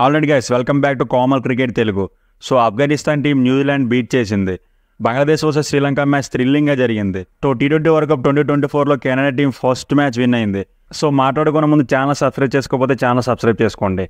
Already guys welcome back to common cricket Telugu. So Afghanistan team New Zealand beat చేసింది. Bangladesh versus Sri Lanka match థ్రిల్లింగ్గా జరిగింది. T20 world cup 2024లో Canada team first match win అయింది. So మాట్లాడుకునే ముందు channel subscribe చేసుకోకపోతే channel subscribe చేసుకోండి.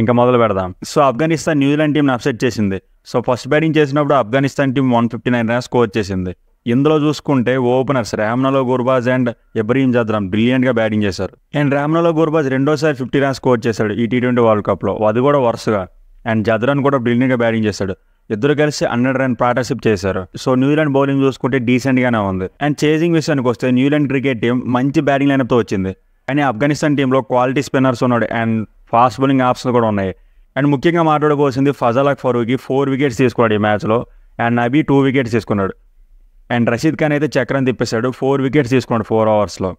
ఇంకా మొదలు పెడదాం. సో ఆఫ్ఘనిస్తాన్ న్యూజిలాండ్ టీంని అప్సెట్ చేసింది. సో ఫస్ట్ బ్యాటింగ్ చేసినప్పుడు ఆఫ్ఘనిస్తాన్ టీం 159 రన్స్ స్కోర్ చేసింది. ఇందులో చూసుకుంటే openers రామ్నాలో Gurbaz and Ibrahim Zadran బ్రిలియంట్గా batting చేశారు. అండ్ రామ్నాలో గుర్బాజ్ రెండోసారి 50 రన్స్ స్కోర్ చేశాడు ఈ T20 వరల్డ్ కప్లో, అది కూడా వరుసగా. అండ్ జద్రాన్ కూడా బ్రిలియంట్గా బ్యాటింగ్ చేశాడు. ఇద్దరు కలిసి 100 రన్ పార్ట్నర్షిప్ చేశారు. సో న్యూజిలాండ్ బౌలింగ్ చూసుకుంటే డీసెంట్గానే ఉంది. అండ్ చేజింగ్ విషయానికి వస్తే న్యూజిలాండ్ క్రికెట్ టీం మంచి బ్యాటింగ్ లైనప్తో వచ్చింది. కానీ ఆఫ్ఘనిస్తాన్ టీంలో క్వాలిటీ స్పిన్నర్స్ ఉన్నాడు అండ్ ఫాస్ట్ బౌలింగ్ ఆప్షన్స్ కూడా ఉన్నాయి. అండ్ ముఖ్యంగా మాట్లాడుకోవాల్సింది ఫజల్ ఫరూకి 4 వికెట్స్ తీసుకున్నాడు ఈ మ్యాచ్లో. అండ్ నబీ 2 వికెట్స్ తీసుకున్నాడు. అండ్ రషీద్ ఖాన్ అయితే చక్రం తిప్పేశాడు, 4 వికెట్స్ తీసుకున్నాడు 4 ఓవర్స్లో.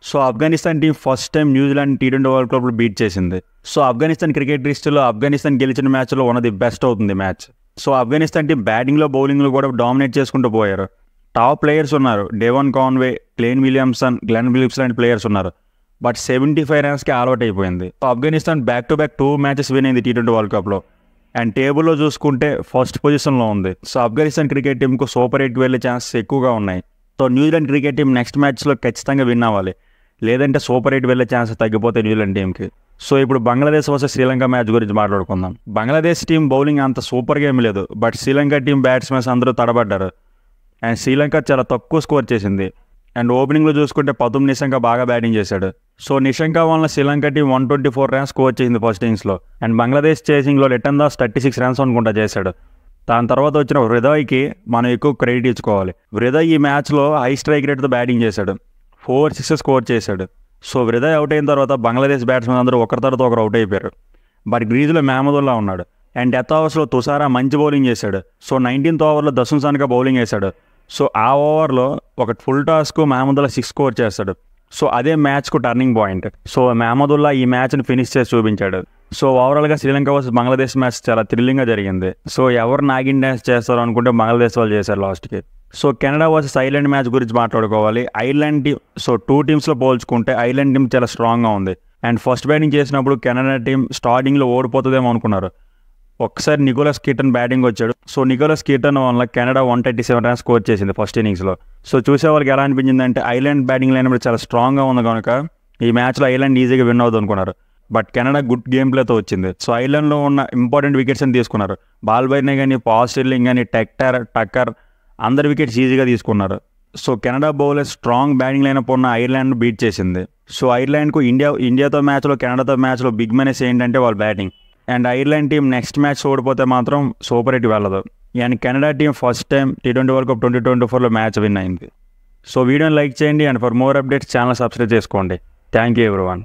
So Afghanistan team first time న్యూజిలాండ్ T20 వరల్డ్ కప్లో బీట్ చేసింది. సో ఆఫ్ఘనిస్తాన్ క్రికెట్ హిస్టరీలో ఆఫ్ఘనిస్తాన్ గెలిచిన మ్యాచ్లో వన్ ఆఫ్ ది బెస్ట్ అవుతుంది మ్యాచ్. సో ఆఫ్ఘనిస్తాన్ టీం బ్యాటింగ్లో బౌలింగ్లో కూడా డామినేట్ చేసుకుంటూ పోయారు. టాప్ ప్లేయర్స్ ఉన్నారు, Devon Conway, Kane Williamson, Glenn Phillips లాంటి ప్లేయర్స్ ఉన్నారు. బట్ 75 రన్స్కి ఆల్అౌట్ అయిపోయింది. Afghanistan back to back 2 matches win అయింది T20 వరల్డ్ కప్లో. అండ్ టేబుల్లో చూసుకుంటే ఫస్ట్ పొజిషన్లో ఉంది. సో ఆఫ్ఘనిస్తాన్ క్రికెట్ టీంకు సూపర్ 8 వెళ్ళే ఛాన్సెస్ ఎక్కువగా ఉన్నాయి. So New Zealand cricket team next మ్యాచ్లో ఖచ్చితంగా విన్ అవ్వాలి, లేదంటే సూపర్ 8 వెళ్ళే ఛాన్సెస్ తగ్గిపోతాయి న్యూజిలాండ్ టీంకి. సో ఇప్పుడు బంగ్లాదేశ్ వర్సెస్ శ్రీలంక మ్యాచ్ గురించి మాట్లాడుకుందాం. బంగ్లాదేశ్ టీం బౌలింగ్ అంత సూపర్గా ఏమీ లేదు, బట్ శ్రీలంక టీం బ్యాట్స్మెన్స్ అందరూ తడబడ్డారు. అండ్ శ్రీలంక చాలా తక్కువ స్కోర్ చేసింది. అండ్ ఓపెనింగ్లో చూసుకుంటే పతుమ్ నిశంక బాగా బ్యాటింగ్ చేశాడు. సో నిశంక వల్ల శ్రీలంక టీం 124 రన్స్ స్కోర్ చేసింది ఫస్ట్ ఇన్నింగ్స్లో. అండ్ బంగ్లాదేశ్ చేసింగ్లో లిటన్ దాస్ 36 రన్స్ అనుకుంటా చేశాడు. దాని తర్వాత వచ్చిన హృదయ్కి మనం ఎక్కువ క్రెడిట్ ఇచ్చుకోవాలి. హృదయ్ ఈ మ్యాచ్లో హై స్ట్రైక్ రేట్తో బ్యాటింగ్ చేశాడు, 4 సిక్సెస్ స్కోర్ చేశాడు. సో హృదయ్ అవుట్ అయిన తర్వాత బంగ్లాదేశ్ బ్యాట్స్మెన్ అందరూ ఒకరి తర్వాత ఒకరు అవుట్ అయిపోయారు. బట్ గ్రీజ్లో మహమ్మదుల్లా ఉన్నాడు. అండ్ డెత్ ఓవర్స్లో తుషారా మంచి బౌలింగ్ చేశాడు. సో 19th ఓవర్లో దసున్ సాన్గా బౌలింగ్ వేశాడు. సో ఆ ఓవర్లో ఒక ఫుల్ టాస్కు మహమ్మదుల్లా 6 స్కోర్ చేస్తాడు. సో అదే మ్యాచ్కు టర్నింగ్ పాయింట్. సో మహమ్మదుల్లా ఈ మ్యాచ్ని ఫినిష్ చేసి చూపించాడు. సో ఓవరాల్గా శ్రీలంక వర్సెస్ బంగ్లాదేశ్ మ్యాచ్ చాలా థ్రిల్లింగ్గా జరిగింది. సో ఎవరు నాగిన్ డ్యాన్స్ చేస్తారో అనుకుంటే బంగ్లాదేశ్ వాళ్ళు చేశారు లాస్ట్కి. So Canada versus Ireland match గురించి మాట్లాడుకోవాలి. ఐర్లాండ్ టీం సో 2 టీమ్స్లో పోల్చుకుంటే ఐర్లాండ్ టీం చాలా స్ట్రాంగ్గా ఉంది. అండ్ ఫస్ట్ బ్యాటింగ్ చేసినప్పుడు కెనడా టీం స్టార్టింగ్లో ఓడిపోతుందేమో అనుకున్నారు. ఒక్కసారి నికోలస్ కీటన్ బ్యాటింగ్ వచ్చాడు. సో నికోలస్ కీటన్ వల్ల కెనడా 137 రన్స్ స్కోర్ చేసింది ఫస్ట్ ఇన్నింగ్స్లో. సో చూసే వాళ్ళకి ఎలా అనిపించిందంటే ఐర్లాండ్ బ్యాటింగ్ లైనప్పుడు చాలా స్ట్రాంగ్గా ఉంది కనుక ఈ మ్యాచ్లో ఐర్లాండ్ ఈజీగా విన్ అవుతుంది అనుకున్నారు. బట్ కెనడా గుడ్ గేమ్ ప్లేతో వచ్చింది. సో ఐర్లాండ్లో ఉన్న ఇంపార్టెంట్ వికెట్స్ అని తీసుకున్నారు. బాల్బైర్నే కానీ, పాల్ స్టిర్లింగ్ కానీ, టక్కర్ అందరు వికెట్స్ ఈజీగా తీసుకున్నారు. So Canada bowler strong batting lineup ఉన్న ఐర్లాండ్ బీట్ చేసింది. సో ఐర్లాండ్కు ఇండియాతో మ్యాచ్లో కెనడాతో మ్యాచ్లో బిగ్ మైనస్ ఏంటంటే వాళ్ళ batting. And Ireland team next match ఓడిపోతే మాత్రం సూపర్ 8 వెళ్ళదు. And Canada team first time T20 world cup 2024లో మ్యాచ్ విన్ అయింది. సో వీడియోని లైక్ చేయండి. And for more updates channel subscribe చేసుకోండి. Thank you everyone.